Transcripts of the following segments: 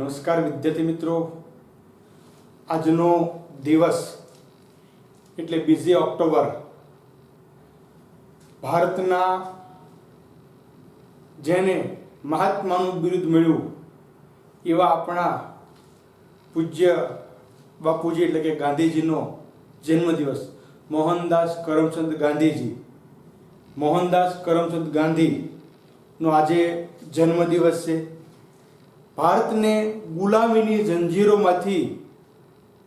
નમસ્કાર વિદ્યાર્થી મિત્રો, આજનો દિવસ એટલે 20 ઓક્ટોબર ભારતના જેને મહાત્માનું બિરુદ મળ્યું એવા આપણા પૂજ્ય બાપુજી એટલે કે ગાંધીજીનો જન્મદિવસ મોહનદાસ કરમચંદ ગાંધીજી મોહનદાસ કરમચંદ ગાંધીનો આજે જન્મદિવસ છે। ભારતને ગુલામીની જંજીરોમાંથી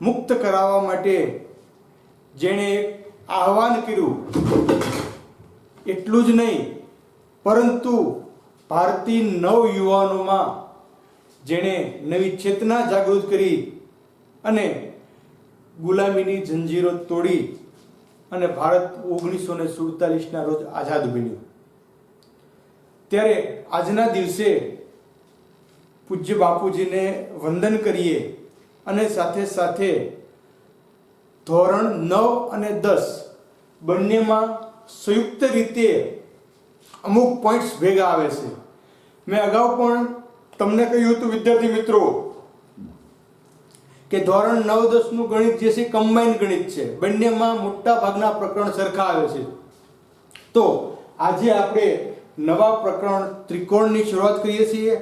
મુક્ત કરાવવા માટે જેણે એક આહ્વાન કર્યું, એટલું જ નહીં પરંતુ ભારતીય નવયુવાનોમાં જેણે નવી ચેતના જાગૃત કરી અને ગુલામીની જંજીરો તોડી અને ભારત 1947ના રોજ આઝાદ બન્યું। ત્યારે આજના દિવસે પૂજ્ય બાપુજીને વંદન કરીએ અને સાથે સાથે ધોરણ 9 અને 10 બંનેમાં સંયુક્ત રીતે અમુક પોઈન્ટ્સ ભેગા આવે છે। મેં અગાઉ પણ તમને કહ્યું હતું વિદ્યાર્થી મિત્રો કે ધોરણ 9 10 નું ગણિત જે છે કમ્બાઈન્ડ ગણિત છે, બંનેમાં મોટા ભાગના પ્રકરણ સરખા આવે છે। તો આજે આપણે નવા પ્રકરણ ત્રિકોણની શરૂઆત કરીએ છીએ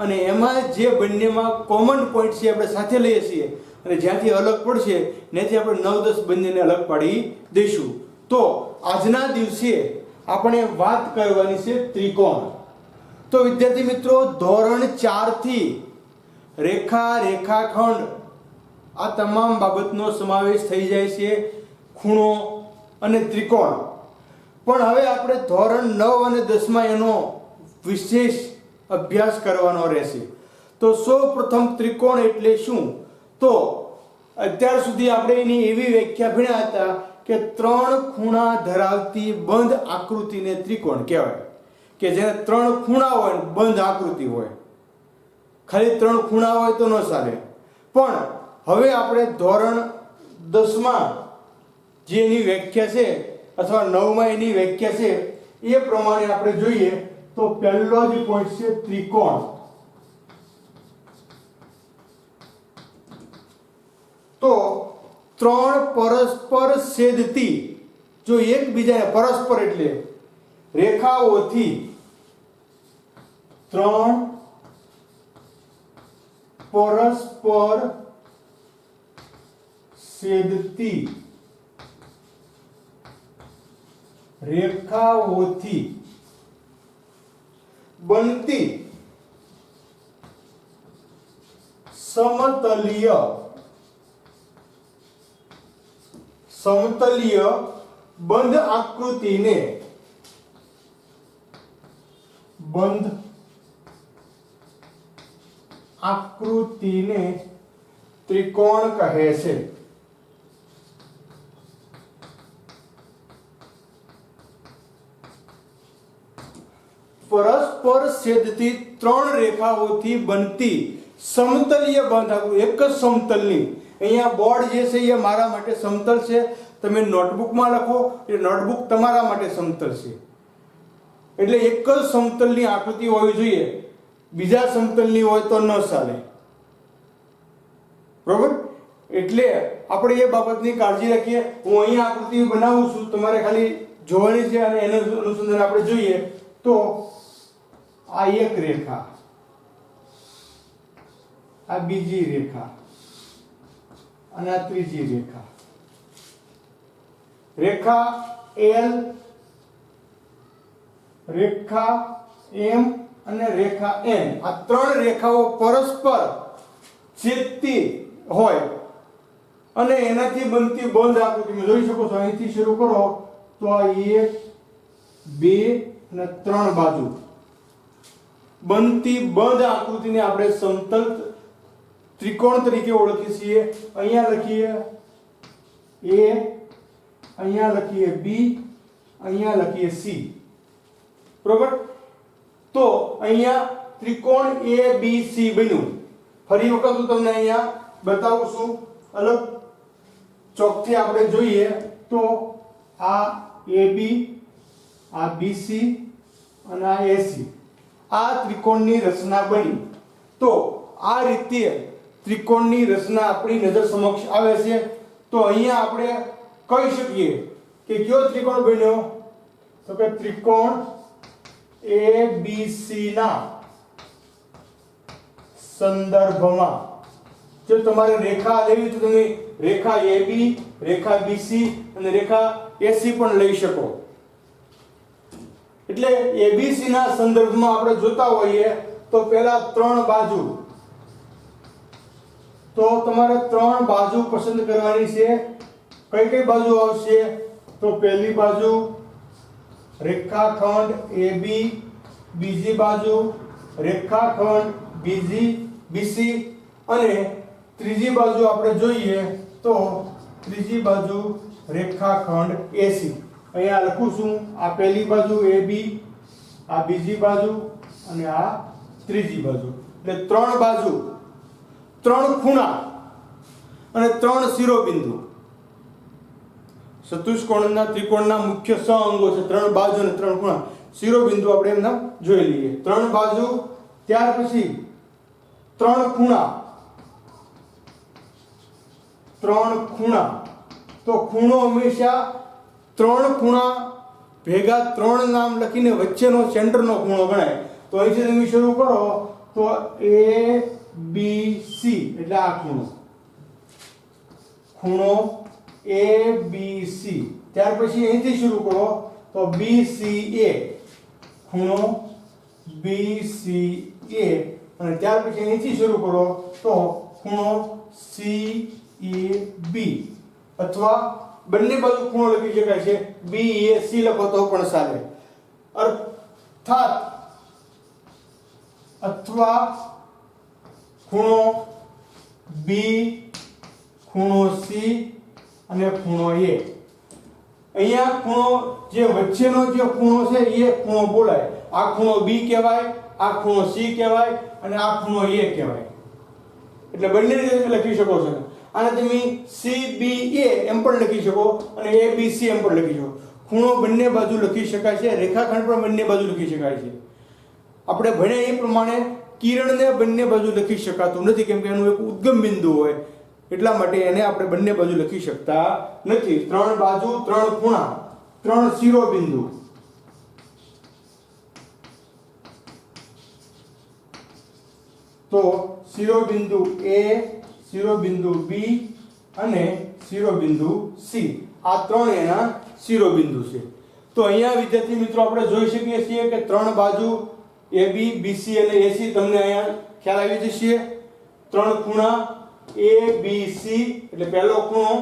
અને એમાં જે બંનેમાં કોમન પોઈન્ટ છે આપણે સાથે લઈએ છીએ અને જ્યાંથી અલગ પડશે ત્યાંથી આપણે 9 10 બંનેને અલગ પાડી દઈશું। તો આજના દિવસે આપણે વાત કરવાની છે ત્રિકોણ। તો વિદ્યાર્થી મિત્રો, ધોરણ 4 થી રેખા, રેખાખંડ આ તમામ બાબતનો સમાવેશ થઈ જાય છે, ખૂણો અને ત્રિકોણ। પણ હવે આપણે ધોરણ 9 અને 10 માં એનો વિશેષ અભ્યાસ કરવાનો રહેશે। તો સૌપ્રથમ ત્રિકોણ એટલે શું? તો અત્યાર સુધી આપણે એની એવી વ્યાખ્યા ભણ્યા હતા કે 3 ખૂણા ધરાવતી બંધ આકૃતિને ત્રિકોણ કહેવાય, કે જેને 3 ખૂણા હોય ને બંધ આકૃતિ હોય। ખાલી 3 ખૂણા હોય તો ન ચાલે। પણ હવે આપણે ધોરણ 10 માં જે એની વ્યાખ્યા છે અથવા 9 માં એની વ્યાખ્યા છે એ પ્રમાણે આપણે જોઈએ તો પહેલો જ પોઈન્ટ છે ત્રિકોણ। તો 3 પરસ્પર છેદતી, જો એકબીજાને પરસ્પર એટલે રેખાઓથી 3 પરસ્પર છેદતી રેખાઓથી બનતી સમતલીય બંધ આકૃતિને ત્રિકોણ કહે છે। પરસ્પર છેદતી 3 રેખાઓથી બનતી સમતલીય બંધ આકૃતિ, એક જ સમતલની। અહીંયા બોર્ડ જે છે એ મારા માટે સમતલ છે, તમે નોટબુકમાં લખો એ નોટબુક તમારા માટે સમતલ છે। એટલે એક જ સમતલની આકૃતિ હોવી જોઈએ, બીજા સમતલની હોય તો ન ચાલે, બરોબર? એટલે આપણે એ બાબતની કાળજી રાખીએ। હું અહીંયા આકૃતિ બનાવું છું, તમારે ખાલી જોવાની છે અને એનું અનુસંધાન આપણે જોઈએ તો આ એક રેખા, આ બીજી રેખા અને આ ત્રીજી રેખા, રેખા L, રેખા M અને રેખા N, આ 3 રેખાઓ પરસ્પર છેદતી હોય અને એનાથી બનતી બંધ આકૃતિ તમે જોઈ શકો છો। અહીંથી શરૂ કરો તો આ 1 2 અને 3 બાજુ બનતી બંધ આકૃતિને આપણે સમતલ ત્રિકોણ તરીકે ઓળખીએ છીએ। અહીંયા લખીએ A, અહીંયા લખીએ B, અહીંયા લખીએ C, બરોબર? તો અહીંયા ત્રિકોણ ABC બન્યું। ફરી વખત હું તમને અહીંયા બતાવું છું, અલગ ચોકથી આપણે જોઈએ તો આ AB, આ BC અને આ AC, આ ત્રિકોણની રચના બની। તો આ રીતે ત્રિકોણની રચના આપણી નજર સમક્ષ આવે છે. તો અહીંયા આપણે કહી શકીએ કે કયો ત્રિકોણ બન્યો, તો કે ત્રિકોણ ABC ના સંદર્ભમાં જો તમારે રેખા લેવી તો તમે રેખા AB, રેખા BC અને રેખા AC પણ લઈ શકો. એટલે ABC ના સંદર્ભમાં આપણે જોતા હોઈએ તો પહેલા ત્રણ બાજુ, તો તમારે ત્રણ બાજુ પસંદ કરવાની છે. કઈ કઈ બાજુ આવશે, તો પહેલી બાજુ રેખાખંડ AB, બીજી બાજુ રેખાખંડ BC અને ત્રીજી બાજુ આપણે જોઈએ તો ત્રીજી બાજુ રેખાખંડ AC. અહીંયા લખું છું, આ પહેલી બાજુ AB, આ બીજી બાજુ અને આ ત્રીજી બાજુ. એટલે ત્રણ બાજુ, ત્રણ ખૂણા અને ત્રણ શિરોબિંદુ. ચતુષ્કોણના ત્રિકોણના મુખ્ય સહઅંગો છે ત્રણ બાજુ અને ત્રણ ખૂણા. શિરોબિંદુ આપણે એમના જોઈ લઈએ. ત્રણ બાજુ, ત્યાર પછી ત્રણ ખૂણા, ત્રણ ખૂણા. તો ખૂણો હંમેશા ત્રણ ખૂણા ભેગા ત્રણ નામ લખીને વચ્ચેનો સેન્ટરનો ખૂણો ગણાય. તો અહીંથી તમે શરૂ કરો તો ABC એટલે આ ખૂણો, ખૂણો ABC. ત્યાર પછી અહીંથી શરૂ કરો તો BCA, ખૂણો BCA અને ત્યાર પછી અહીંથી શરૂ કરો તો ખૂણો CAB અથવા બંને બાજુ ખૂણો લખી શકાય છે, BAC લખો તો પણ ચાલે. અર્થાત અથવા ખૂણો B, ખૂણો C અને ખૂણો A. અહીંયા ખૂણો જે વચ્ચેનો જે ખૂણો છે એ ખૂણો બોલાય. આ ખૂણો B કહેવાય, આ ખૂણો C કહેવાય અને આ ખૂણો A કહેવાય. એટલે બંને રીતે તમે લખી શકો છો. આને તમે CBA એમ પણ લખી શકો અને ABC એમ પણ લખી શકો. ખૂણો બંને બાજુ લખી શકાય છે, રેખાખંડ પણ બંને બાજુ લખી શકાય છે. આપણે ભણ્યા એ પ્રમાણે કિરણને બંને બાજુ લખી શકાતું નથી, કેમ કે એનું એક ઉદ્ગમ બિંદુ હોય, એટલા માટે એને આપણે બંને બાજુ લખી શકતા નથી. ત્રણ બાજુ, ત્રણ ખૂણા, ત્રણ શિરોબિંદુ. તો શિરોબિંદુ A, શિરોબિંદુ B અને શિરોબિંદુ C, આ ત્રણ એના શિરોબિંદુ છે. તો અહીંયા વિદ્યાર્થી મિત્રો આપણે જોઈ શકીએ છીએ કે ત્રણ બાજુ AB, BC અને AC તમને અહીંયા ખ્યાલ આવી જશે. ત્રણ ખૂણા ABC એટલે પહેલો ખૂણો,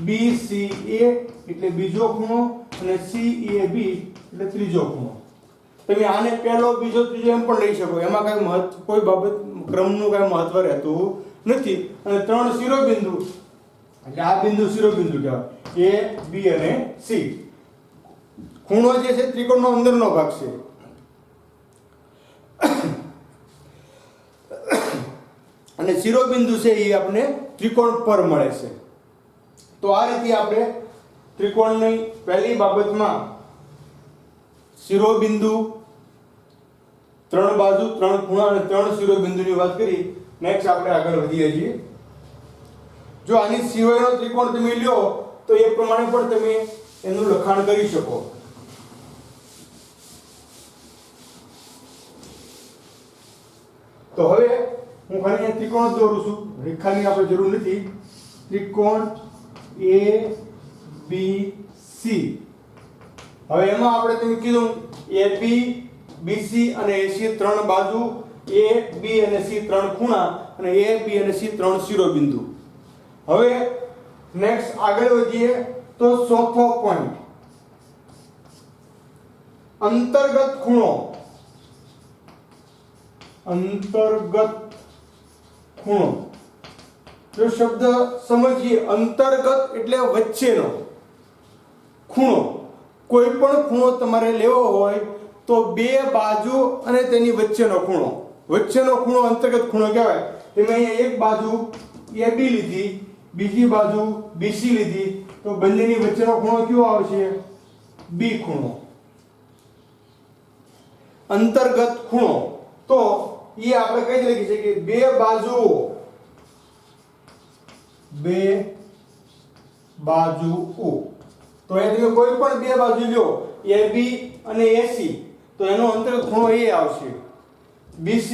BCA એટલે બીજો ખૂણો અને CAB એટલે ત્રીજો ખૂણો. તમે આને પહેલો, બીજો, ત્રીજો એમ પણ લઈ શકો, એમાં કઈ કોઈ બાબત ક્રમનું કઈ મહત્વ રહેતું નથી. અને ત્રણ શિરોબિંદુ એટલે આ બિંદુ શિરોબિંદુ કહેવાય, A, B અને C. ખૂણો જે છે ત્રિકોણનો અંદરનો ભાગ છે. અને શિરોબિંદુ છે એ આપણે ત્રિકોણ પર મળે છે. તો આ રીતે આપણે ત્રિકોણની પહેલી બાબતમાં શિરોબિંદુ, ત્રણ બાજુ, ત્રણ ખૂણા અને ત્રણ શિરોબિંદુની વાત કરી. નેક્સ્ટ આપણે આગળ વધીએ છીએ. જો આની સિવાયનો ત્રિકોણ તમે લ્યો તો એ પ્રમાણે પણ તમે એનું લખાણ કરી શકો. તો હવે હું ખાલી ત્રિકોણ દોરું છું, રેખાની આપણે જરૂર નથી. ત્રિકોણ ABC. હવે એમાં આપણે તમે કીધું AB, BC અને AC ત્રણ બાજુ, A, B અને C ત્રણ ખૂણા અને A, B અને C ત્રણ શિરોબિંદુ. હવે નેક્સ્ટ આગળ વધીએ તો ચોથો પોઈન્ટ, અંતર્ગત ખૂણો. અંતર્ગત ખૂણો જો શબ્દ સમજીએ, અંતર્ગત એટલે વચ્ચેનો ખૂણો. કોઈ પણ ખૂણો તમારે લેવો હોય તો બે બાજુ અને તેની વચ્ચેનો ખૂણો, વચ્ચેનો ખૂણો અંતર્ગત ખૂણો કહેવાય. તમે અહીંયા એક બાજુ AB લીધી, બીજી બાજુ BC લીધી, તો બંનેની વચ્ચેનો ખૂણો કયો આવશે? B ખૂણો. અંતર્ગત ખૂણો. તો એ આપણે કઈ રીતે લખી શકીએ બે બાજુઓ તો એ તમે કોઈ પણ બે બાજુ લ્યો AB અને AC તો એનો અંતર્ગત ખૂણો A આવશે BC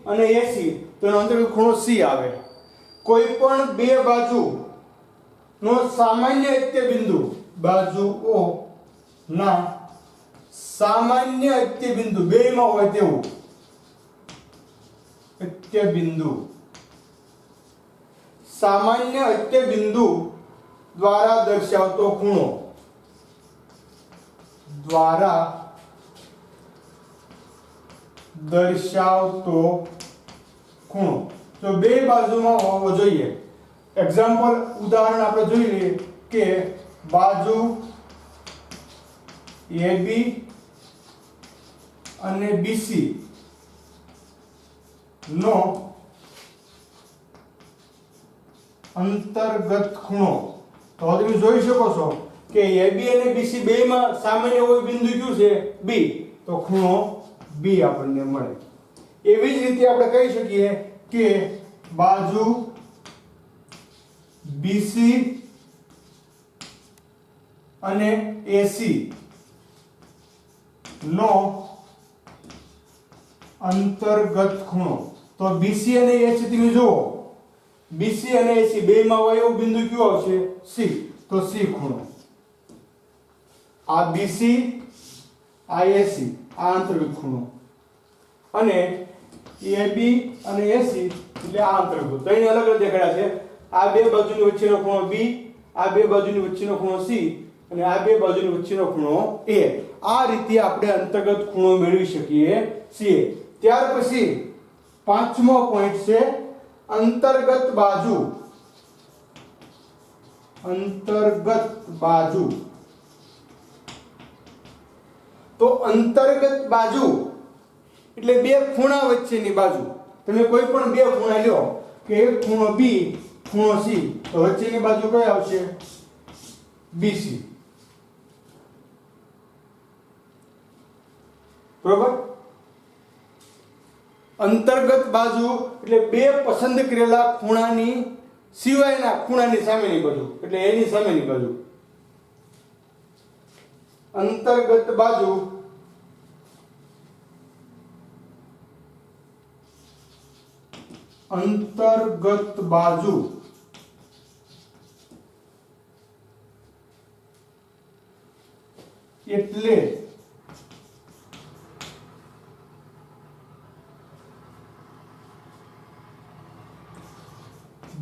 અને AC તો એનો અંતર્ગત ખૂણો C આવે કોઈ પણ બે બાજુ નો સામાન્ય અંત્ય બિંદુ બાજુઓ ના સામાન્ય અંત્ય બિંદુ બેયમાં હોય તેવું અંત્ય બિંદુ સામાન્ય અંત્ય બિંદુ દ્વારા દર્શાવતો ખૂણો તો બે બાજુમાં હોવો જોઈએ એક્ઝામ્પલ ઉદાહરણ આપણે જોઈ લઈએ કે બાજુ AB અને BC નો અંતર્ગત ખૂણો તો તમે જોઈ શકો છો કે AB અને BC બેયમાં સામાન્ય કોઈ બિંદુ કયું છે B તો ખૂણો B આપણને મળે એવી જ રીતે આપણે કહી શકીએ કે બાજુ BC અને AC નો અંતર્ગત ખૂણો તો BC અને AC તમે જુઓ BC અને AC બેયમાં હોય એવું બિંદુ કયું આવશે C તો C ખૂણો આ BC આ AC આ અંતર્ગત ખૂણો અને AB અને AC એટલે આ અંતર્ગત તો અહીં અલગ અલગ દેખાડ્યા છે આ બે બાજુની વચ્ચેનો ખૂણો B આ બે બાજુની વચ્ચેનો ખૂણો C અને આ બે બાજુની વચ્ચેનો ખૂણો A આ રીતે આપણે અંતર્ગત ખૂણો મેળવી શકીએ છીએ ત્યાર પછી પાંચમો પોઈન્ટ છે અંતર્ગત બાજુ તો અંતર્ગત બાજુ એટલે બે ખૂણા વચ્ચેની બાજુ તમે કોઈ પણ બે ખૂણા લ્યો કે એક ખૂણો B ખૂણો C તો વચ્ચેની બાજુ કઈ આવશે BC બરોબર અંતર્ગત બાજુ એટલે બે પસંદ કરેલા ખૂણાની સિવાયના ખૂણાની સામેની બાજુ એટલે એની સામેની બાજુ અંતર્ગત બાજુ એટલે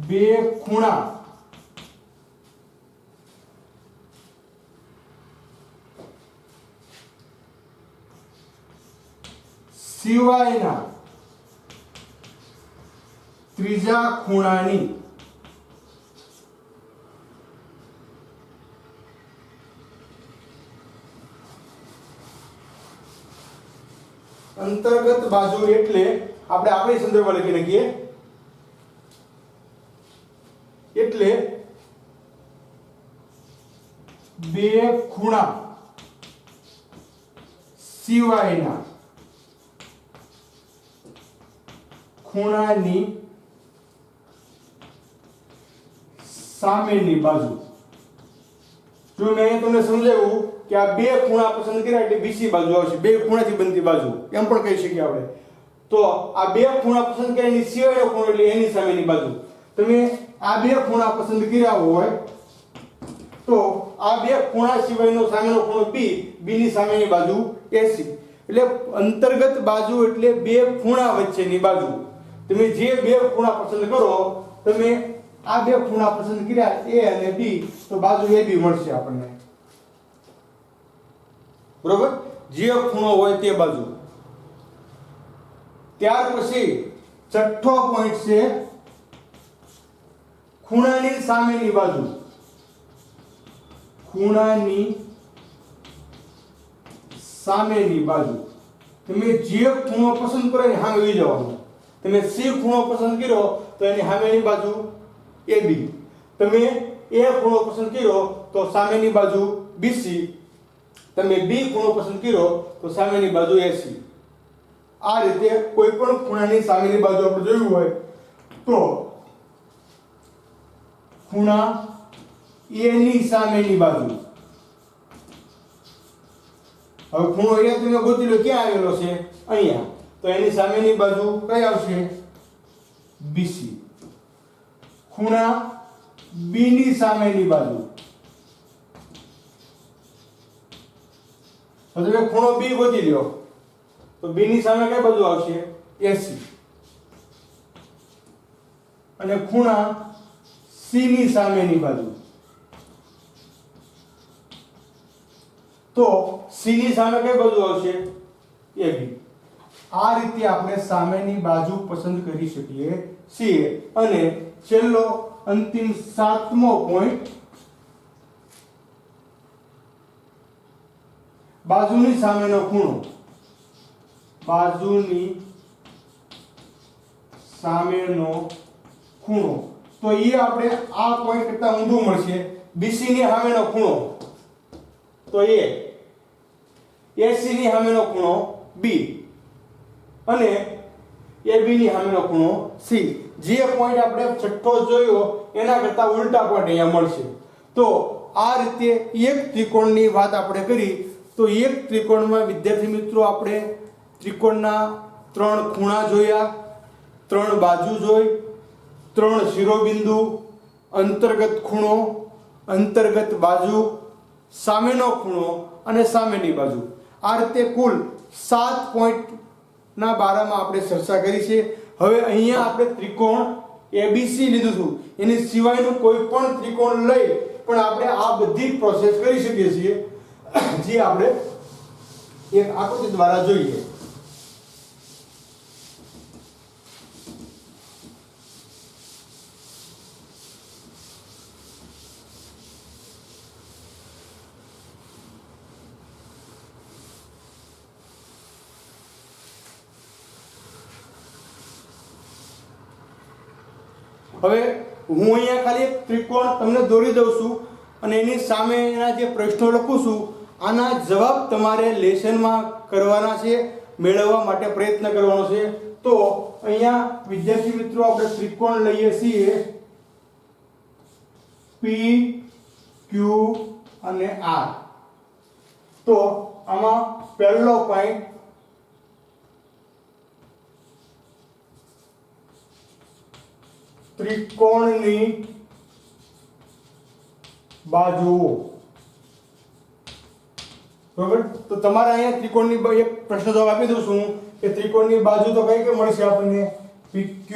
બે ખૂણા સિવાયના ત્રીજા ખૂણાની અંતર્ગત બાજુ એટલે આપણે આપણી સંદર્ભમાં લખી નાખીએ એટલે બે ખૂણા સિવાયના ખૂણાની સામેની બાજુ જો મેં તમને સમજાવ્યું કે આ બે ખૂણા પસંદ કર્યા એટલે બીસી બાજુ આવશે બે ખૂણાથી બનતી બાજુ એમ પણ કહી શકીએ આપણે તો આ બે ખૂણા પસંદ કર્યાની સિવાયનો ખૂણો એટલે એની સામેની બાજુ તમે આ બે ખૂણા પસંદ કર્યા હોય તો આ બે ખૂણા સિવાયનો સામેનો ખૂણો B ની સામેની બાજુ AC એટલે અંતર્ગત બાજુ એટલે બે ખૂણા વચ્ચેની બાજુ તમે જે બે ખૂણા પસંદ કરો તમે આ બે ખૂણા પસંદ કર્યા A અને B તો બાજુ AB મળશે આપણને બરોબર જે ખૂણો હોય તે બાજુ ત્યાર પછી છઠ્ઠો પોઈન્ટ છે ખૂણાની સામેની બાજુ ખૂણાની સામેની બાજુ તમે જે ખૂણો પસંદ કરો એની સામે આવી જવાનું તમે C ખૂણો પસંદ કર્યો તો એની સામેની બાજુ AB તમે A ખૂણો પસંદ કર્યો તો સામેની બાજુ BC તમે B ખૂણો પસંદ કર્યો તો સામેની બાજુ AC આ રીતે કોઈ પણ ખૂણાની સામેની બાજુ આપણે જોયું હોય તો ખૂણા A ની સામેની બાજુ, હવે ખૂણો A તમે ગોતી લો ક્યાં આવેલો છે, અહીંયા, તો એની સામેની બાજુ કઈ આવશે, BC. ખૂણા B ની સામેની બાજુ, તો તમે ખૂણો B ગોતી લ્યો તો B ની સામે કઈ બાજુ આવશે, AC. અને ખૂણા C ની સામેની બાજુ, તો C ની સામે કઈ બાજુ આવશે, AB. આ રીતે આપણે સામેની બાજુ પસંદ કરી શકીએ છીએ. અને છેલ્લો અંતિમ સાતમો પોઈન્ટ, બાજુની સામેનો ખૂણો. બાજુની સામેનો ખૂણો, તો એ આપણે આ પોઈન્ટ કરતા ઊંધું મળશે. BC ની સામેનો ખૂણો તો A, AC ની સામેનો ખૂણો B અને AB ની સામેનો ખૂણો C. જે પોઈન્ટ આપણે છઠ્ઠો જોયો એના કરતા ઉલટા પોઈન્ટ અહીંયા મળશે. તો આ રીતે એક ત્રિકોણની વાત આપણે કરી. તો એક ત્રિકોણમાં વિદ્યાર્થી મિત્રો આપણે ત્રિકોણના 3 ખૂણા જોયા, 3 બાજુ જોઈ, 3 શિરોબિંદુ, અંતર્ગત ખૂણો, અંતર્ગત બાજુ, સામેનો ખૂણો અને સામેની બાજુ. આ રીતે કુલ 7 પોઈન્ટના બારામાં આપણે ચર્ચા કરી છે. હવે અહીંયા આપણે ત્રિકોણ ABC લીધું હતું, એની સિવાયનું કોઈ પણ ત્રિકોણ લઈ પણ આપણે આ બધી પ્રોસેસ કરી શકીએ છીએ, જે આપણે એક આકૃતિ દ્વારા જોઈએ. હવે હું અહીંયા ખાલી એક ત્રિકોણ તમને દોરી દઉં છું અને એની સામેના જે પ્રશ્નો લખું છું આના જવાબ તમારે લેસનમાં કરવાના છે, મેળવવા માટે પ્રયત્ન કરવાનો છે. તો અહીંયા વિદ્યાર્થી મિત્રો આપણે ત્રિકોણ લઈએ છીએ P, Q અને R. તો આમાં પહેલો પોઈન્ટ ત્રિકોણની બાજુઓ. બરાબર, તો તમારે અહીંયા ત્રિકોણની એક પ્રશ્ન જવાબ આપી દઉં છું કે ત્રિકોણની બાજુ તો કઈ કઈ મળશે આપણને, PQ,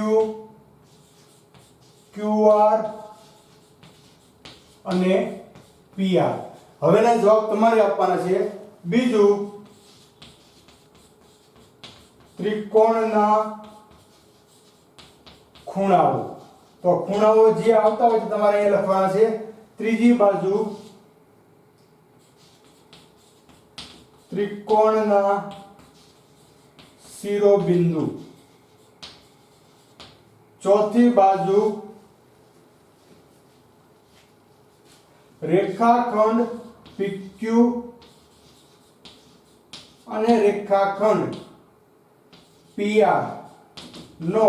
QR અને PR. હવેના જવાબ તમારે આપવાના છે. બીજું, ત્રિકોણના ખૂણાઓ. તો ખૂણાઓ જે આવતા હોય તો તમારે અહીંયા લખવાના છે. ત્રીજી બાજુ, ત્રિકોણના શિરોબિંદુ. ચોથી બાજુ, રેખાખંડ PQ અને રેખાખંડ PR નો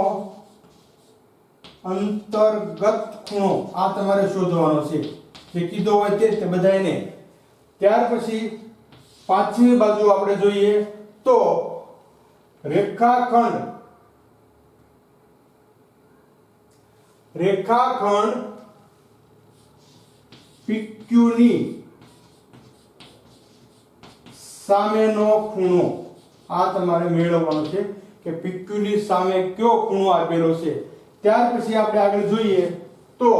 અંતર્ગત ખૂણો. આ તમારે શોધવાનો છે, જે કીધો હોય તે બધાને. ત્યાર પછી પાંચમી બાજુ આપણે જોઈએ તો રેખાખંડ PQ ની સામેનો ખૂણો. આ તમારે મેળવવાનો છે કે PQ ની સામે કયો ખૂણો આપેલો છે. ત્યાર પછી આપણે આગળ જોઈએ તો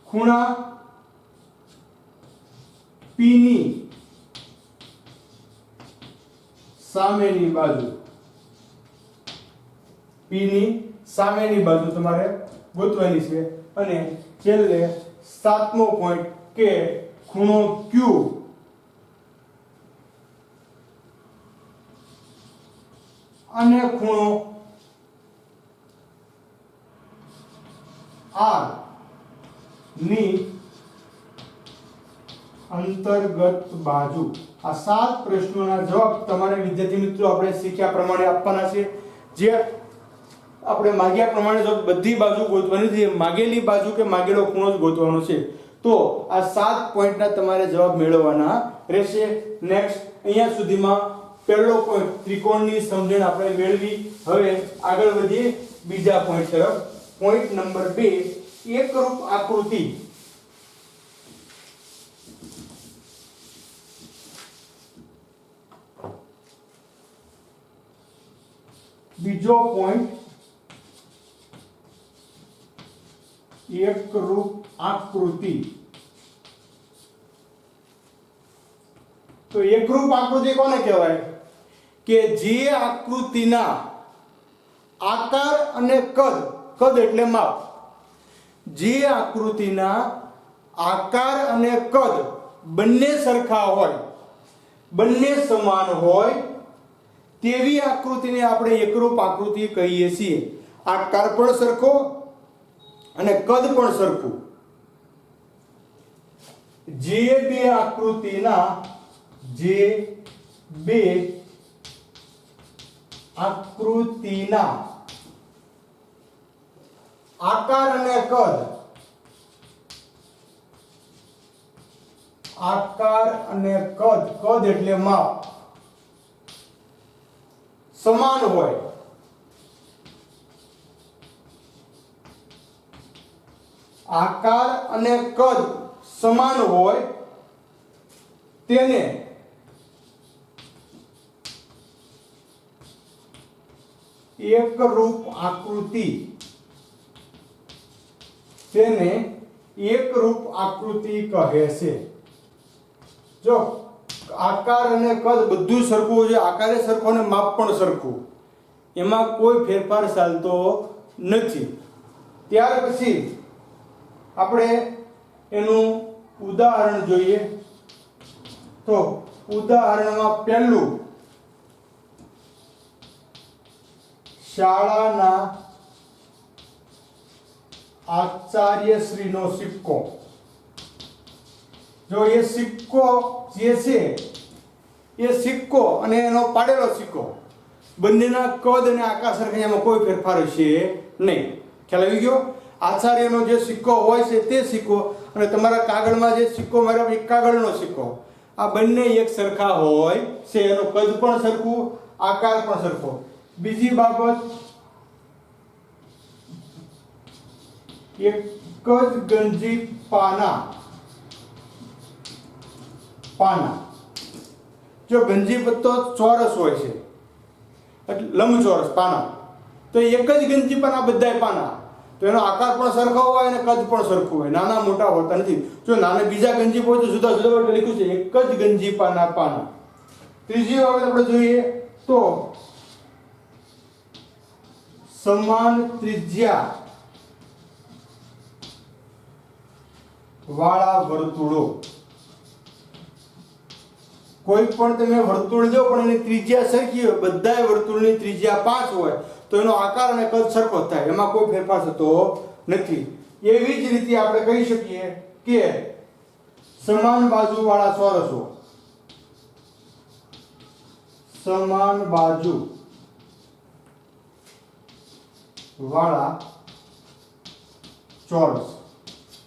ખૂણા P ની સામેની બાજુ. P ની સામેની બાજુ તમારે ગોતવાની છે. અને છેલ્લે સાતમો પોઈન્ટ કે ખૂણો Q અને ખૂણો R ની અંતર્ગત બાજુ। આ 7 પ્રશ્નોના જવાબ તમારે વિદ્યાર્થી મિત્રો આપણે શીખ્યા પ્રમાણે આપવાના છે। જે આપણે માગ્યા પ્રમાણે જો બધી બાજુ ગોતવાની છે, માગેલી બાજુ કે માગેલો ખૂણો જ ગોતવાનો છે। તો આ 7 પોઈન્ટના તમારે જવાબ મેળવવાના રહેશે। નેક્સ્ટ અહીંયા સુધીમાં પહેલો પોઈન્ટ ત્રિકોણની સમજણ આપણે મેળવી। હવે આગળ વધીએ બીજા પોઈન્ટ તરફ। પોઈન્ટ નંબર 2 એકરૂપ આકૃતિ। બીજો પોઈન્ટ એકરૂપ આકૃતિ। તો એકરૂપ આકૃતિ કોને કહેવાય કે જે આકૃતિના આકાર અને કદ, કદ એટલે માપ, જે આકૃતિના આકાર અને કદ બંને સરખા હોય, બંને સમાન હોય તેવી આકૃતિને આપણે એકરૂપ આકૃતિ કહીએ છીએ। આકાર પણ સરખો અને કદ પણ સરખું। જે બે આકૃતિના આકાર અને કદ, આકાર અને કદ, કદ એટલે માપ, સમાન હોય, આકાર અને કદ સમાન હોય તેને એકરૂપ આકૃતિ, તેને એકરૂપ આકૃતિ કહે છે। જો આકાર અને કદ બધું સરખું છે, આકારે સરખો અને માપ પણ સરખું, એમાં કોઈ ફેરફાર ચાલતો નથી। ત્યાર પછી આપણે એનું ઉદાહરણ જોઈએ। તો ઉદાહરણમાં પહેલું શાળાના આચાર્યશ્રીનો સિક્કો। જો એ સિક્કો જે છે એ સિક્કો અને એનો પાડેલો સિક્કો બંનેના કદ અને આકાર સરખા, એમાં કોઈ ફેરફાર છે નહીં। ખ્યાલ આવી ગયો? આચાર્યનો જે સિક્કો હોય છે તે સિક્કો અને તમારા કાગળમાં જે સિક્કો માર્યો એ કાગળનો સિક્કો, આ બંને એક સરખા હોય છે, એનું કદ પણ સરખું, આકાર પણ સરખો। બીજી બાબત, એક જ ગંજી પાના, જો ગંજી પત્તો ચોરસ હોય છે, લંબચોરસ પાના, તો એક જ ગંજી પાના બધાય પાના, તો એનો આકાર પણ સરખો હોય અને કદ પણ સરખું હોય, નાના મોટા હોતા નથી। જો નાના બીજા ગંજી હોય તો જુદા જુદા વડે લખ્યું છે એક જ ગંજી પાના। ત્રીજી બાબત આપણે જોઈએ તો સમાન ત્રિજ્યા વાળા વર્તુળો। કોઈ પણ તમે વર્તુળ લો પણ એની ત્રિજ્યા સરખી હોય, બધાય વર્તુળની ત્રિજ્યા 5 હોય તો એનો આકાર અને કદ સરખો થાય, એમાં કોઈ ફેરફાર થતો નથી। એવી જ રીતે આપણે કહી શકીએ કે સમાન બાજુ વાળા ચોરસો, સમાન બાજુ વાળા ચોરસ,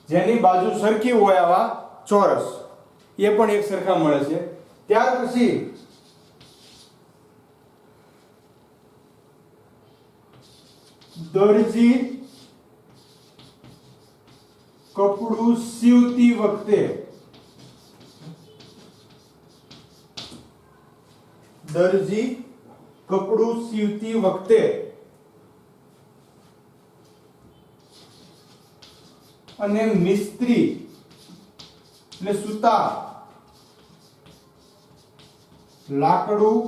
જેની બાજુ સરખી હોય આવા ચોરસ, એ પણ એક સરખા મળે છે। ત્યાર પછી દરજી કપડું સીવતી વખતે, દરજી કપડું સીવતી વખતે અને મિસ્ત્રી એટલે સુતાર લાકડું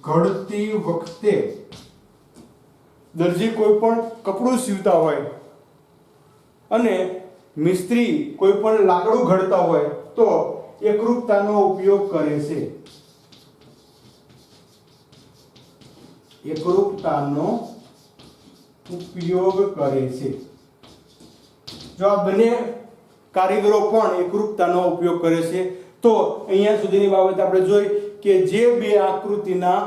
ઘડતી વખતે, દરજી કોઈ પણ કપડું સીવતા હોય અને મિસ્ત્રી કોઈ પણ લાકડું ઘડતા હોય તો એકરૂપતાનો ઉપયોગ કરે છે। એકરૂપતાનો ઉપયોગ કરે છે। જો આ બંને કારીગરો પણ એકરૂપતાનો ઉપયોગ કરે છે. તો અહીંયા સુધીની બાબત આપણે જોઈ કે જે બે આકૃતિના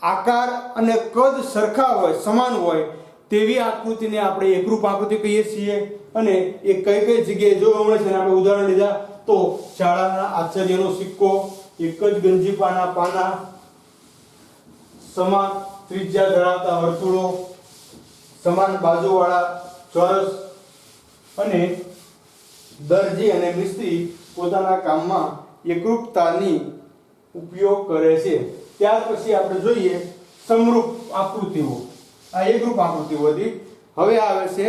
આકાર અને કદ સરખા હોય, સમાન હોય, તેવી આકૃતિને આપણે એકરૂપ આકૃતિ કહીએ છીએ. અને એ કઈ કઈ જગ્યાએ જોવા મળે છે આપણે ઉદાહરણ લીધા તો શાળાના આચાર્યનો સિક્કો, એક જ ગંજીફાના પાના, સમાન ત્રિજ્યા ધરાવતા વર્તુળો, સમાન બાજુવાળા ચોરસ, અને દરજી અને મિસ્ત્રી પોતાના કામમાં એકરૂપતાની ઉપયોગ કરે છે. ત્યાર પછી આપણે જોઈએ સમરૂપ આકૃતિઓ. આ એકરૂપ આકૃતિઓ હતી. હવે આવે છે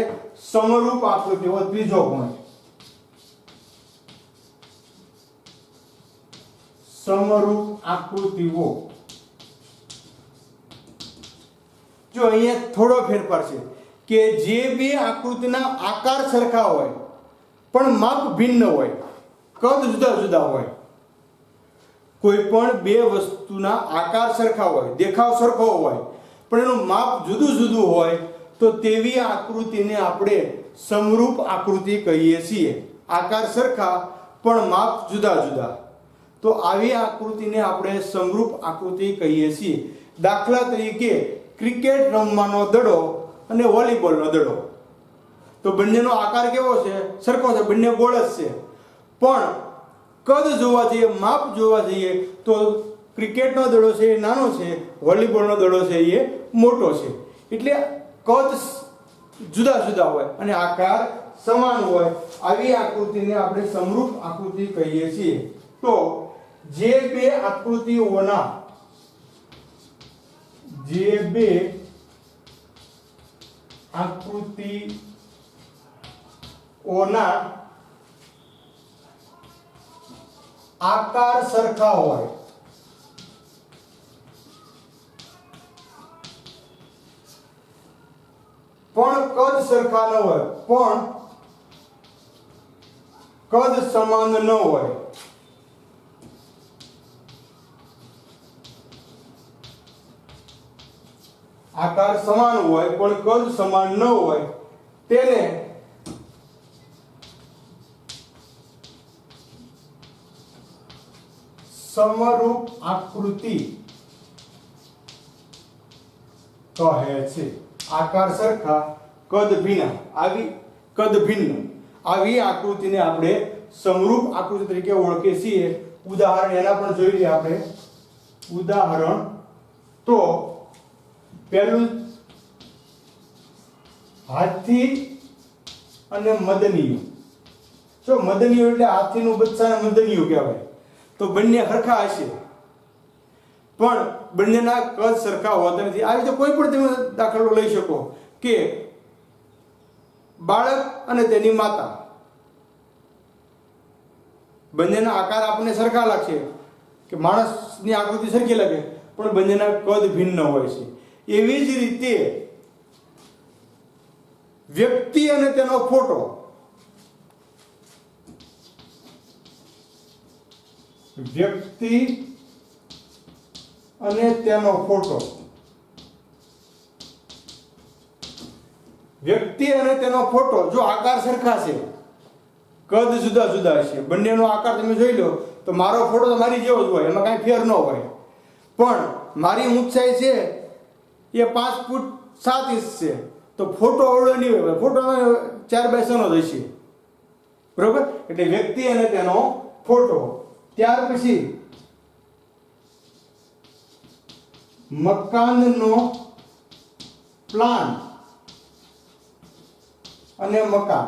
સમરૂપ આકૃતિઓ, ત્રીજો પોઈન્ટ. સમરૂપ આકૃતિઓ. જો અહીંયા થોડો ફેરફાર છે કે જે બે આકૃતિના આકાર સરખા હોય પણ માપ ભિન્ન હોય, કદ જુદા જુદા હોય. કોઈ પણ બે વસ્તુના આકાર સરખા હોય, દેખાવ સરખો હોય, પણ એનું માપ જુદું જુદું હોય, તો તેવી આકૃતિને આપણે સમરૂપ આકૃતિ કહીએ છીએ. આકાર સરખા પણ માપ જુદા જુદા, તો આવી આકૃતિને આપણે સમરૂપ આકૃતિ કહીએ છીએ. દાખલા તરીકે ક્રિકેટ રમવાનો દડો અને વોલીબોલનો દડો, તો બંનેનો આકાર કેવો છે? સરખો છે, બંને ગોળ જ છે. પણ કદ જોવા જઈએ, માપ જોવા જઈએ તો ક્રિકેટનો દડો છે એ નાનો છે, વોલીબોલનો દડો છે એ મોટો છે. એટલે કદ જુદા જુદા હોય અને આકાર સમાન હોય. આવી આકૃતિને આપણે સમરૂપ આકૃતિ કહીએ છીએ. તો જે બે આકૃતિઓના આકાર સરખા હોય પણ કદ સરખા ન હોય, પણ કદ સમાન ન હોય, આકાર સમાન હોય પણ કદ સમાન ન હોય, તેને સમરૂપ આકૃતિ કહે છે. આકાર સરખા, કદ ભિન્ન, આવી આકૃતિને આપણે સમરૂપ આકૃતિ તરીકે ઓળખીએ છીએ. ઉદાહરણ એના પણ જોઈ લઈએ આપણે. ઉદાહરણ તો પહેલું હાથી અને મદનિયું. જો મદનિયું એટલે હાથીનું બચ્ચાને મદનિયું કહેવાય. તો બંને સરખા હશે પણ બંનેના કદ સરખા હોતા નથી. આવી રીતે કોઈ પણ તમે દાખલો લઈ શકો કે બાળક અને તેની માતા, બંનેના આકાર આપણને સરખા લાગશે કે માણસની આકૃતિ સરખી લાગે, પણ બંનેના કદ ભિન્ન હોય છે. એવી જ રીતે વ્યક્તિ અને તેનો ફોટો, વ્યક્તિ અને તેનો ફોટો, વ્યક્તિ અને તેનો ફોટો જો આકાર સરખા છે, કદ જુદા જુદા છે, બંનેનો આકાર તમે જોઈ લો તો મારો ફોટો તો મારી જેવો જ હોય, એમાં કાંઈ ફેર ન હોય. પણ મારી ઊંચાઈ છે એ 5 ફૂટ 7 ઇંચ છે, તો ફોટો અવળો નહીં હોય, ફોટો 4x6 જ હશે. બરોબર? એટલે વ્યક્તિ અને તેનો ફોટો. ત્યાર પછી મકાનનો પ્લાન અને મકાન.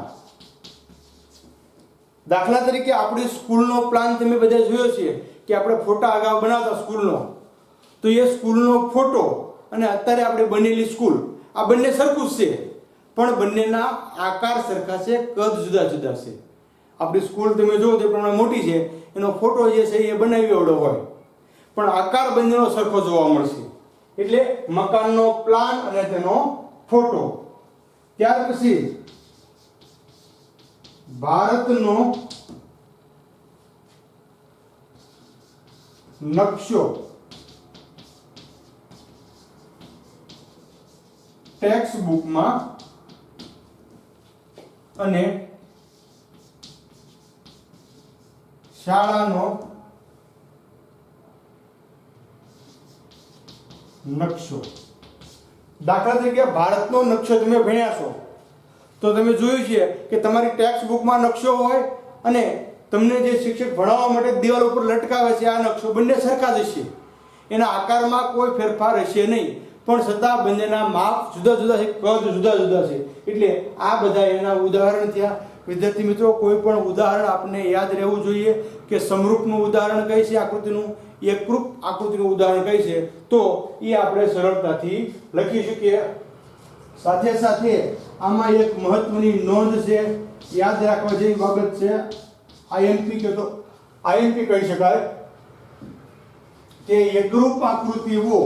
દાખલા તરીકે આપણી સ્કૂલનો પ્લાન તમે બધા જોયો છે કે આપણે ફોટા અગાઉ બનાવતા સ્કૂલનો, તો એ સ્કૂલનો ફોટો અને અત્યારે આપણે બનેલી સ્કૂલ, આ બંને સરખું જ છે, પણ બંનેના આકાર સરખા છે, કદ જુદા જુદા છે. આપણી સ્કૂલ તમે જુઓ તે પ્રમાણે મોટી છે, એનો ફોટો જે છે એ બનાવી એવડો હોય, પણ આકાર બંનેનો સરખો જોવા મળશે. એટલે મકાનનો પ્લાન અને તેનો ફોટો. ત્યાર પછી ભારતનો નકશો, ટેક્સ્ટ બુકમાં, અને શાળાનો નકશો. દાખલા તરીકે ભારતનો નકશો તમે ભણ્યા છો તો તમે જોયું છે કે તમારી ટેક્સ્ટ બુકમાં નકશો હોય અને તમને જે શિક્ષક ભણાવવા માટે દિવાલ ઉપર લટકાવે છે આ નકશો બંને સરખા જ હશે. એના આકારમાં કોઈ ફેરફાર હશે નહીં, પણ છતાં બંનેના માપ જુદા જુદા છે, કદ જુદા જુદા છે. એટલે આ બધા એના ઉદાહરણ થયા. વિદ્યાર્થી મિત્રો, કોઈ પણ ઉદાહરણ આપણે યાદ રહેવું જોઈએ કે સમરૂપનું ઉદાહરણ કઈ છે આકૃતિનું, એકરૂપ આકૃતિનું ઉદાહરણ કઈ છે, તો એ આપણે સરળતાથી લખી શકીએ. સાથે સાથે આમાં એક મહત્વની નોંધ છે, યાદ રાખવા જેવી બાબત છે. આઈએમપી કે તો આઈએમપી કહી શકાય કે એકરૂપ આકૃતિઓ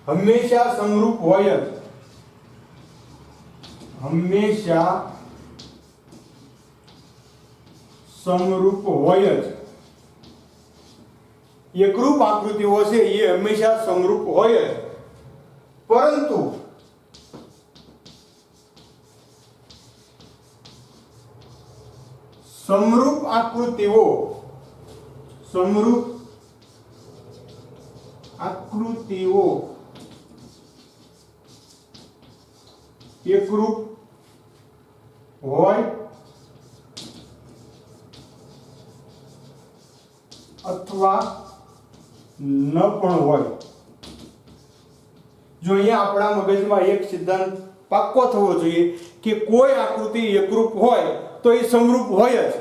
હંમેશા સમરૂપ હોય જ. હંમેશા સમરૂપ હોય જ. એકરૂપ આકૃતિઓ છે એ હંમેશા સમરૂપ હોય જ, પરંતુ સમરૂપ આકૃતિઓ એકરૂપ હોય અથવા ન પણ હોય. જો અહીંયા આપણા મગજમાં એક સિદ્ધાંત પાક્કો થવો જોઈએ કે કોઈ આકૃતિ એકરૂપ હોય તો એ સમરૂપ હોય જ.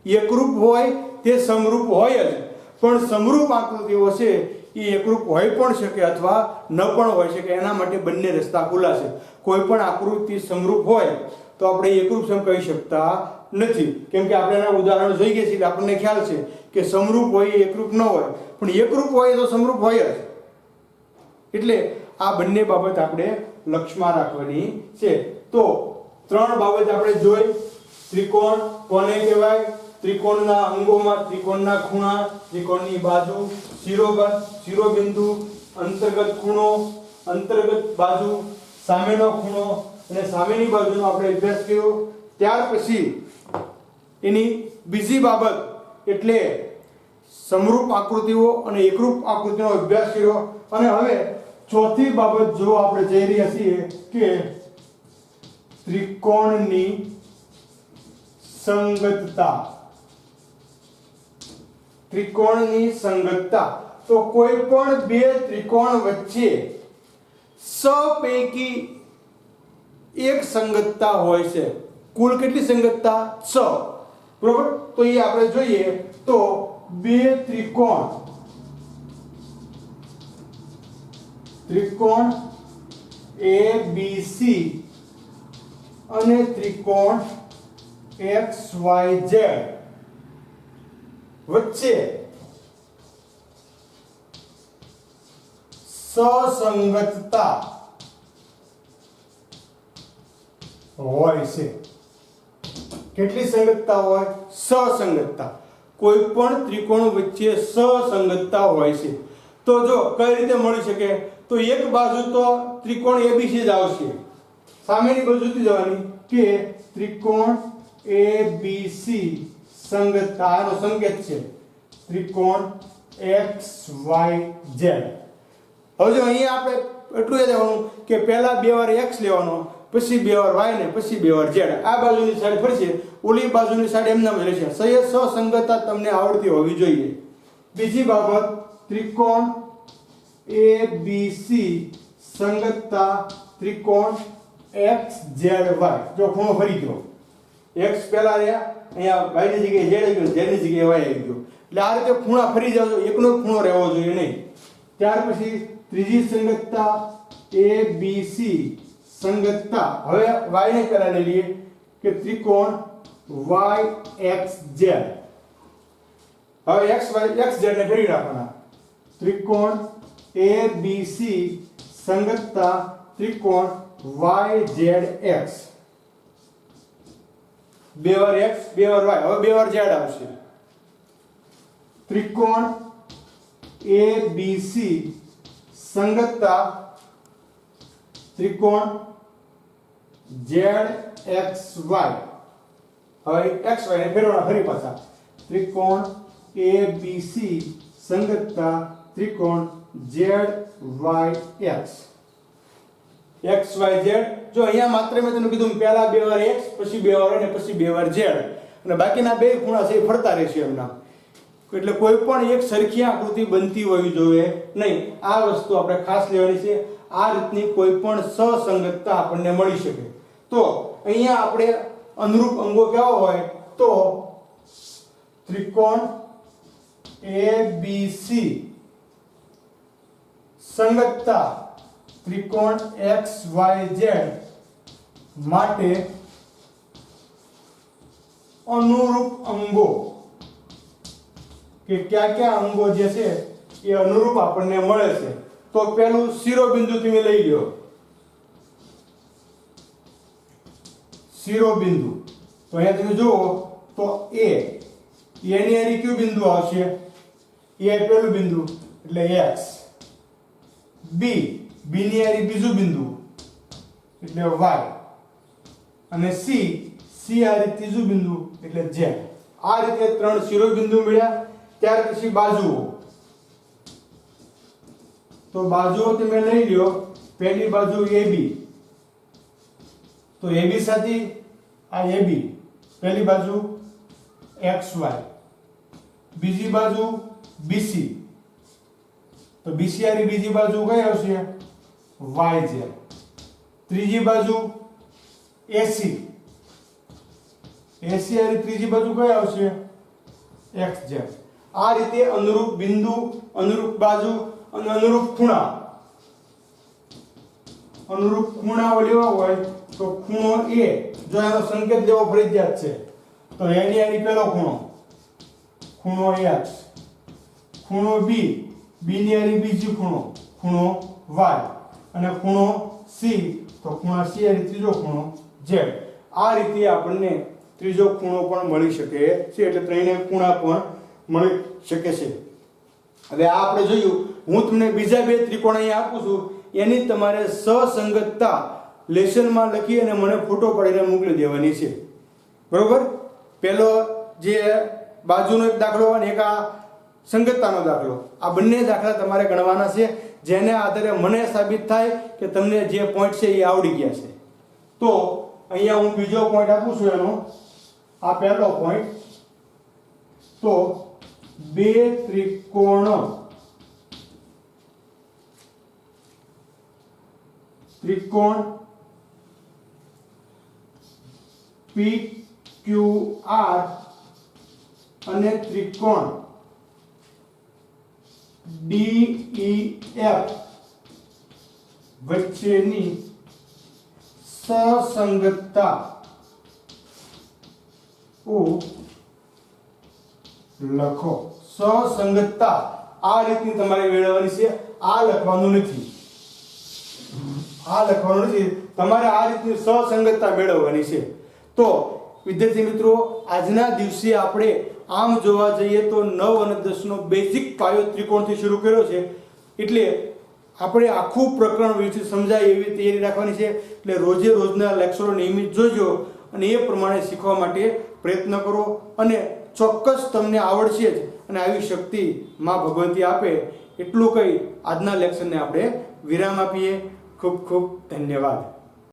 એકરૂપ હોય તે સમરૂપ હોય જ, પણ સમરૂપ આકૃતિઓ છે એ એકરૂપ હોય પણ શકે અથવા ન પણ હોઈ શકે. એના માટે બંને રસ્તા ખુલ્લા છે. કોઈ પણ આકૃતિ સમરૂપ હોય તો આપણે એકરૂપ સમ કહી શકતા નથી, કેમ કે આપણે એના ઉદાહરણો જોઈ ગયા છે એટલે આપણને ખ્યાલ છે કે સમરૂપ હોય એકરૂપ ન હોય, પણ એકરૂપ હોય તો સમરૂપ હોય જ. એટલે આ બંને બાબત આપણે લક્ષમાં રાખવાની છે. તો ત્રણ બાબત આપણે જોઈ. ત્રિકોણ કોને કહેવાય? ત્રિકોણના અંગોમાં ત્રિકોણના ખૂણા, ત્રિકોણની બાજુ, શિરોબિંદુ, અંતર્ગત ખૂણો, અંતર્ગત બાજુ, સામેનો ખૂણો અને સામેની બાજુનો આપણે અભ્યાસ કર્યો. ત્યાર પછી એની બીજી બાબત એટલે સમરૂપ આકૃતિઓ અને એકરૂપ આકૃતિનો અભ્યાસ કર્યો. અને હવે ચોથી બાબત જો આપણે જઈ રહ્યા છીએ કે ત્રિકોણની સંગતતા. ત્રિકોણની સંગતતા. તો કોઈ પણ બે ત્રિકોણ વચ્ચે સ પૈકી એક સંગતતા હોય છે. કુલ કેટલી સંગતતા? 6. બરોબર? તો એ આપણે જોઈએ તો બે ત્રિકોણ ABC અને ત્રિકોણ XYZ વચ્ચે સસંગતતા હોય છે. કેટલી સંગતતા હોય? સસંગતતા. કોઈ પણ ત્રિકોણ વચ્ચે સસંગતતા હોય છે. તો જો કઈ રીતે મળી શકે? તો એક બાજુ તો ત્રિકોણ ABC જ આવશે, સામેની બાજુથી જવાની કે ત્રિકોણ ABC સંગતતા, આનો સંકેત છે ત્રિકોણ XYZ. હવે જો અહીંયા આપણે એટલું યાદ રાખવાનું કે પહેલા બે વાર x લેવાનો, પછી બે વાર y ને પછી બે વાર z. આ બાજુની સાઈડ ફરશે, ઓલી બાજુની સાઈડ એમનામ રહેશે. સસંગતતા તમને આવડતી હોવી જોઈએ. બીજી બાબત, ત્રિકોણ ABC સંગતતા ત્રિકોણ XZY. જો ખૂણો ફરી ગયો, x પહેલા રહ્યા, અહીંયા y ની જગ્યાએ z આવી ગયો, z ની જગ્યાએ y આવી ગયો. એટલે આ રીતે ખૂણા ફરી જાવ, એકનો ખૂણો રહેવો જોઈએ નહીં. ત્યાર પછી ત્રીજી સંગતતા ABC સંગતતા. હવે y ને પહેલા લઈ લઈએ કે ત્રિકોણ YXZ. હવે XZ ને ફેરવી નાખવાના. ત્રિકોણ ABC સંગતતા ત્રિકોણ YZX. બે વાર x બે વાર y, હવે બે વાર z આવશે. ત્રિકોણ ABC સંગતતા ત્રિકોણ ZXY, હવે XY ને ફેરવવાના ફરી પાછા, ત્રિકોણ ABC સંગતતા ત્રિકોણ ZYX, XYZ. જો અહીંયા માત્ર મેં તમને કીધું પહેલા બે વાર x, પછી બે વાર y અને પછી બે વાર z, અને બાકીના બે ખૂણા છે એ ફરતા રહેશે એમના. એટલે કોઈ પણ એક સરખી આકૃતિ બનતી હોવી જોઈએ નહીં. આ વસ્તુ આપણે ખાસ લેવાની છે. આ રીતની કોઈ પણ સસંગતતા આપણને મળી શકે. તો અહીંયા આપણે અનુરૂપ અંગો કેવા હોય તો ત્રિકોણ ABC સંગતતા ત્રિકોણ XYZ માટે અનુરૂપ અંગો કે કયા અંગો જે છે એ અનુરૂપ આપણને મળે છે. તો પહેલું શિરોબિંદુ તમે લઈ લો. શિરોબિંદુ તો અહીંયા તમે જુઓ તો એની હારે કયું બિંદુ આવશે? એ પહેલું બિંદુ એટલે x. બી ની હારે બીજું બિંદુ એટલે y, અને સી હારે ત્રીજું બિંદુ એટલે z. આ રીતે ત્રણ શિરોબિંદુ મળ્યા. ત્યાર પછી બાજુઓ. તો બાજુઓ તમે લઈ લ્યો. પહેલી બાજુ AB, તો AB સાથે આ AB, પહેલી બાજુ XY, બીજી બાજુ BC, તો BC હારી બીજી બાજુ કઈ આવશે? YZ. ત્રીજી બાજુ AC હારી ત્રીજી બાજુ કઈ આવશે? XZ. આ રીતે અનુરૂપ બિંદુ, અનુરૂપ બાજુ અને અનુરૂપ ખૂણાઓ લેવા હોય તો ખૂણો A, જો એનો સંકેત લેવો ફરજિયાત છે તો એની આની પહેલો ખૂણો X, ખૂણો B ની આની બીજી ખૂણો Y, અને ખૂણો C તો ખૂણા C આની ત્રીજો ખૂણો Z. આ રીતે આપણને ત્રીજો ખૂણો પણ મળી શકે છે. એટલે ત્રણે ખૂણા પણ મળી શકે છે. હવે આ આપણે જોયું. હું તમને બીજા બે ત્રિકોણ અહીંયા આપું છું, એની તમારે સસંગતતા લેસનમાં લખી અને મને ફોટો પાડીને મોકલી દેવાની છે. બરોબર? પહેલો જે બાજુનો એક દાખલો અને એક આ સંગતતાનો દાખલો, આ બંને દાખલા તમારે ગણવાના છે, જેને આધારે મને સાબિત થાય કે તમને જે પોઈન્ટ છે એ આવડી ગયા છે. તો અહીંયા હું બીજો પોઈન્ટ આપું છું એનો. આ પહેલો પોઈન્ટ. તો બે ત્રિકોણ PQR અને ત્રિકોણ DEF વચ્ચેની સસંગતતા લખો. સસંગતતા આ રીતની તમારે મેળવવાની છે. આ લખવાનું નથી, તમારે આ રીતની સસંગતતા મેળવવાની છે. તો વિદ્યાર્થી મિત્રો, આજના દિવસે આપણે આમ જોવા જઈએ તો 9 અને 10 નો બેઝિક પાયો ત્રિકોણથી શરૂ કર્યો છે. એટલે આપણે આખું પ્રકરણ વિશે સમજાય એવી તૈયારી રાખવાની છે. એટલે રોજે રોજના લેક્ચરો નિયમિત જોજો અને એ પ્રમાણે શીખવા માટે પ્રયત્ન કરો, અને ચોક્કસ તમને આવડશે જ. અને આવી શક્તિ માં ભગવતી આપે એટલું કહી આજના લેક્ચરને આપણે વિરામ આપીએ. ખૂબ ખૂબ ધન્યવાદ.